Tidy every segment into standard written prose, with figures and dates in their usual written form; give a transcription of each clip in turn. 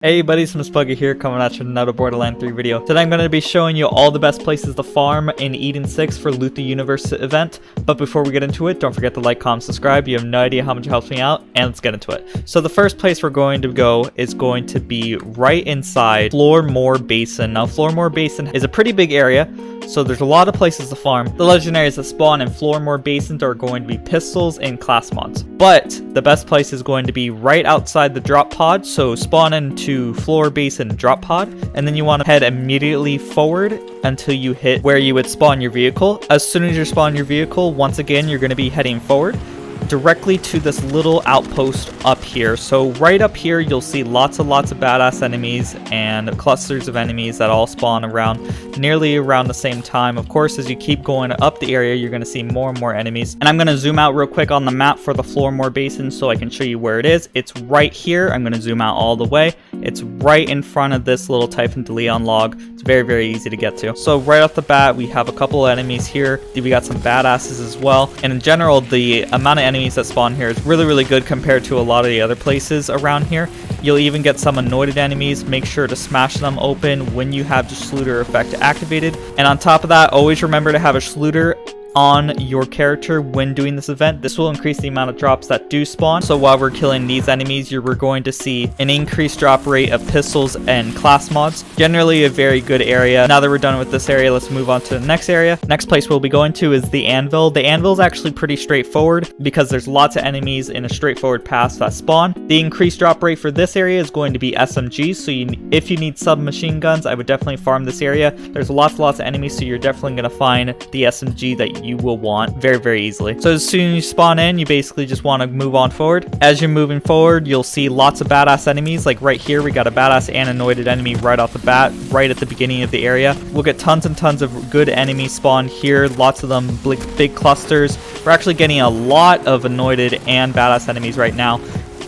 Hey buddies, Spuggy here, coming at you with another Borderlands 3 video. Today I'm going to be showing you all the best places to farm in Eden-6 for Loot the Universe event. But before we get into it, don't forget to like, comment, subscribe. You have no idea how much it helps me out, and let's get into it. So the first place we're going to go is going to be right inside Floodmoor Basin. Now Floodmoor Basin is a pretty big area, so there's a lot of places to farm. The legendaries that spawn in Floodmoor Basin are going to be pistols and class mods. But the best place is going to be right outside the drop pod, so spawn into Floor Basin drop pod, and then you want to head immediately forward until you hit where you would spawn your vehicle. As soon as you spawn your vehicle, once again, you're going to be heading forward directly to this little outpost up here. So right up here you'll see lots of badass enemies and clusters of enemies that all spawn nearly around the same time. Of course, as you keep going up the area, you're going to see more and more enemies. And I'm going to zoom out real quick on the map for the Floodmoor Basin so I can show you where it is. It's right here. I'm going to zoom out all the way. It's right in front of this little Typhon de Leon log. It's very easy to get to. So right off the bat, we have a couple of enemies here. We got some badasses as well. And in general, the amount of enemies that spawn here is really good compared to a lot of the other places around here. You'll even get some anointed enemies. Make sure to smash them open when you have the Schluter effect activated. And on top of that, always remember to have a Schluter on your character when doing this event. This will increase the amount of drops that do spawn. So while we're killing these enemies, we're going to see an increased drop rate of pistols and class mods. Generally a very good area. Now that we're done with this area, let's move on to the next area. Next place we'll be going to is the anvil. The anvil is actually pretty straightforward because there's lots of enemies in a straightforward pass that spawn. The increased drop rate for this area is going to be SMGs. So if you need submachine guns, I would definitely farm this area. There's lots of enemies, so you're definitely going to find the SMG that you will want very easily. So as soon as you spawn in, you basically just want to move on forward. As you're moving forward, you'll see lots of badass enemies. Like right here, we got a badass and anointed enemy right off the bat, right at the beginning of the area. We'll get tons and tons of good enemies spawn here. Lots of them, big clusters. We're actually getting a lot of anointed and badass enemies right now.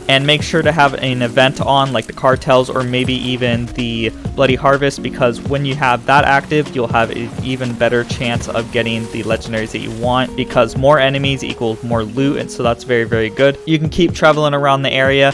And make sure to have an event on, like the cartels or maybe even the bloody harvest, because when you have that active, you'll have an even better chance of getting the legendaries that you want, because more enemies equals more loot, and so that's very good. You can keep traveling around the area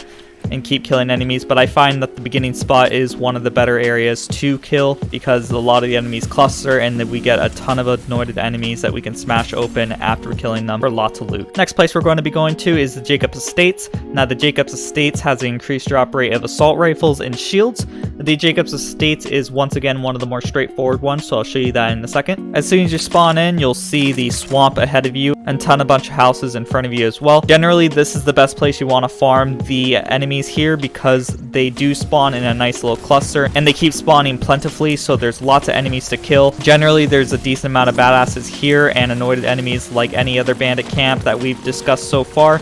and keep killing enemies, but I find that the beginning spot is one of the better areas to kill because a lot of the enemies cluster, and then we get a ton of anointed enemies that we can smash open after killing them for lots of loot. Next place we're going to be going to is the Jacob's Estates. Now the Jacob's Estates has an increased drop rate of assault rifles and shields. The Jacob's Estates is once again one of the more straightforward ones, so I'll show you that in a second. As soon as you spawn in, you'll see the swamp ahead of you and a bunch of houses in front of you as well. Generally, this is the best place you want to farm the enemies here because they do spawn in a nice little cluster and they keep spawning plentifully, so there's lots of enemies to kill. Generally, there's a decent amount of badasses here and anointed enemies like any other bandit camp that we've discussed so far.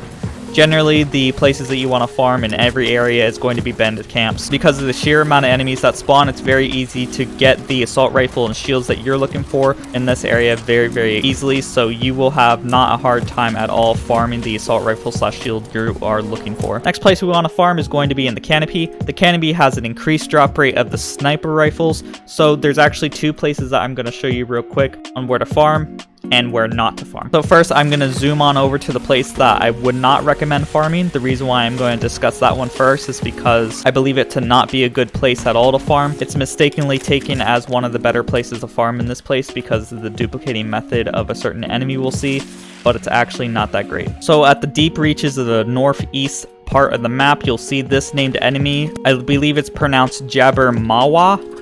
Generally, the places that you want to farm in every area is going to be bandit camps. Because of the sheer amount of enemies that spawn, it's very easy to get the assault rifle and shields that you're looking for in this area very easily, so you will have not a hard time at all farming the assault rifle / shield you are looking for. Next place we want to farm is going to be in the Canopy. The Canopy has an increased drop rate of the sniper rifles, so there's actually two places that I'm going to show you real quick on where to farm and where not to farm. So first, I'm going to zoom on over to the place that I would not recommend farming. The reason why I'm going to discuss that one first is because I believe it to not be a good place at all to farm. It's mistakenly taken as one of the better places to farm in this place because of the duplicating method of a certain enemy we'll see, but it's actually not that great. So at the deep reaches of the northeast part of the map, you'll see this named enemy. I believe it's pronounced Jabbermawa.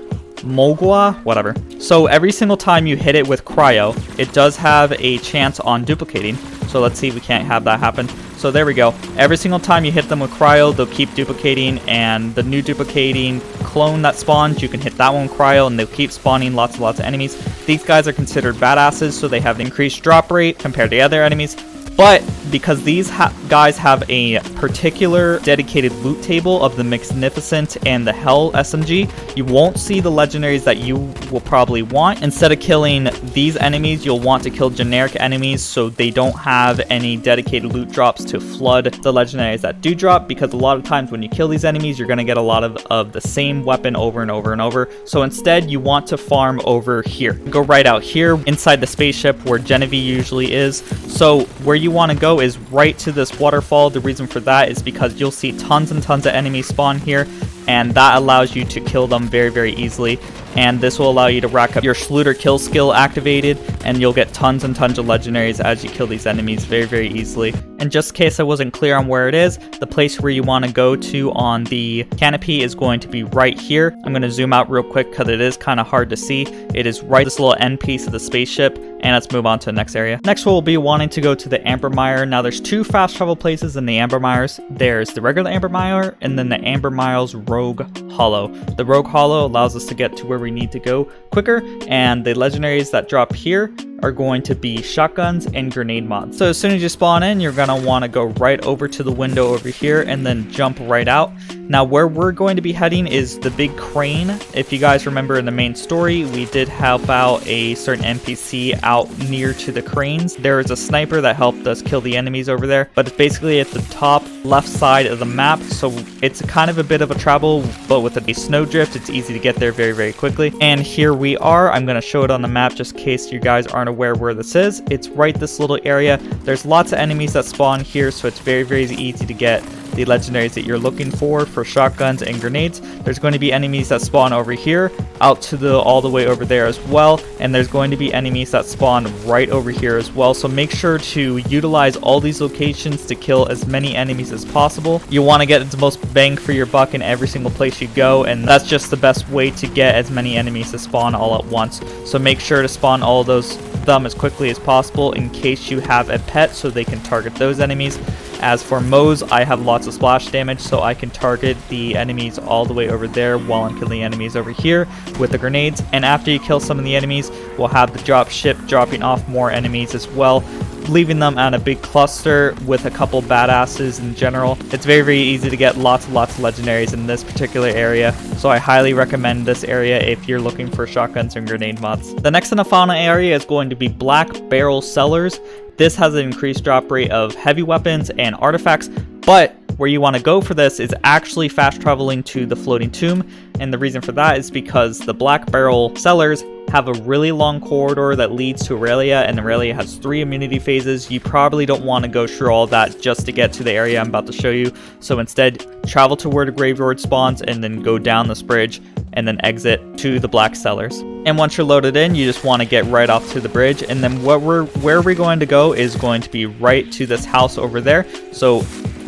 Mogwa, whatever. So every single time you hit it with cryo, it does have a chance on duplicating. So let's see if we can't have that happen. So there we go. Every single time you hit them with cryo, they'll keep duplicating, and the new duplicating clone that spawns, you can hit that one with cryo and they'll keep spawning lots of enemies. These guys are considered badasses, so they have an increased drop rate compared to other enemies. But because these guys have a particular dedicated loot table of the Magnificent and the Hell SMG, you won't see the legendaries that you will probably want. Instead of killing these enemies, you'll want to kill generic enemies so they don't have any dedicated loot drops to flood the legendaries that do drop, because a lot of times when you kill these enemies, you're going to get a lot of the same weapon over and over. So instead, you want to farm over here. Go right out here inside the spaceship where Genevieve usually is. So where you want to go is right to this waterfall. The reason for that is because you'll see tons and tons of enemies spawn here. and that allows you to kill them very, very easily. And this will allow you to rack up your Schluter kill skill activated, and you'll get tons and tons of legendaries as you kill these enemies very, very easily. And just in case I wasn't clear on where it is, the place where you want to go to on the canopy is going to be right here. I'm going to zoom out real quick because it is kind of hard to see. It is right this little end piece of the spaceship, and let's move on to the next area. Next we'll be wanting to go to the Ambermyer. Now there's two fast travel places in the Ambermyers. There's the regular Ambermyer and then the Ambermyer's Rogue Hollow. The Rogue Hollow allows us to get to where we need to go quicker, and the legendaries that drop here are going to be shotguns and grenade mods. So as soon as you spawn in, you're going to want to go right over to the window over here and then jump right out. Now where we're going to be heading is the big crane. If you guys remember in the main story, we did help out a certain NPC out near to the cranes. There is a sniper that helped us kill the enemies over there, but it's basically at the top left side of the map, so it's kind of a bit of a travel, but with a snowdrift, it's easy to get there very, very quickly. And here we are. I'm going to show it on the map just in case you guys aren't aware where this is. It's right this little area. There's lots of enemies that spawn here, so it's very, very easy to get the legendaries that you're looking for shotguns and grenades. There's going to be enemies that spawn over here, out to the all the way over there as well, and there's going to be enemies that spawn right over here as well. So make sure to utilize all these locations to kill as many enemies as possible. You want to get the most bang for your buck in every single place you go, and that's just the best way to get as many enemies to spawn all at once. So make sure to spawn all those them as quickly as possible in case you have a pet so they can target those enemies. As for Moze, I have lots of splash damage, so I can target the enemies all the way over there while I'm killing enemies over here with the grenades. And after you kill some of the enemies, we'll have the drop ship dropping off more enemies as well, leaving them on a big cluster with a couple badasses in general. It's very, very easy to get lots of legendaries in this particular area, so I highly recommend this area if you're looking for shotguns and grenade mods. The next in the fauna area is going to be Blackbarrel cellars. This has an increased drop rate of heavy weapons and artifacts, but where you want to go for this is actually fast traveling to the floating tomb, and the reason for that is because the Blackbarrel cellars have a really long corridor that leads to Aurelia, and Aurelia has 3 immunity phases. You probably don't want to go through all that just to get to the area I'm about to show you, so instead travel to where the graveyard spawns and then go down this bridge and then exit to the black cellars. And once you're loaded in, you just want to get right off to the bridge, and then where we're going to go is going to be right to this house over there. So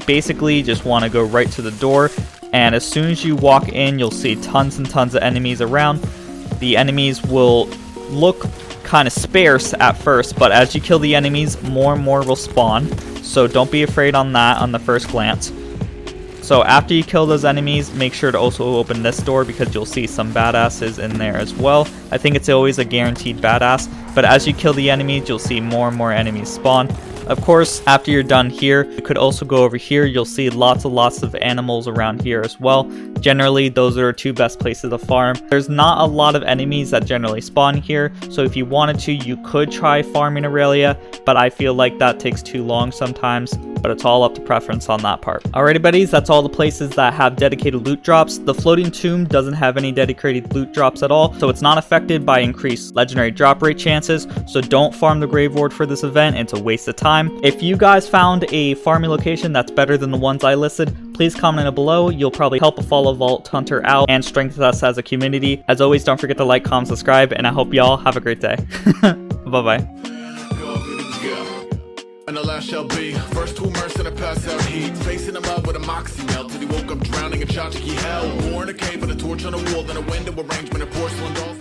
basically just want to go right to the door, and as soon as you walk in, you'll see tons and tons of enemies around. The enemies will look kind of sparse at first, but as you kill the enemies, more and more will spawn, so don't be afraid on that on the first glance. So after you kill those enemies, make sure to also open this door because you'll see some badasses in there as well. I think it's always a guaranteed badass, but as you kill the enemies, you'll see more and more enemies spawn. Of course, after you're done here, you could also go over here. You'll see lots of animals around here as well. Generally, those are 2 best places to farm. There's not a lot of enemies that generally spawn here, so if you wanted to, you could try farming Aurelia, but I feel like that takes too long sometimes, but it's all up to preference on that part. Alrighty buddies, that's all the places that have dedicated loot drops. The floating tomb doesn't have any dedicated loot drops at all, so it's not affected by increased legendary drop rate chances, so don't farm the graveyard for this event. It's a waste of time. If you guys found a farming location that's better than the ones I listed, please comment below. You'll probably help a fellow Vault Hunter out and strengthen us as a community. As always, don't forget to like, comment, subscribe, and I hope y'all have a great day. Bye-bye. And the last shall be first to immerse in a pass out heat, facing him up with a moxie melt till he woke up drowning in tchotchke hell. War in a cave with a torch on a wall, then a window arrangement of porcelain dolls.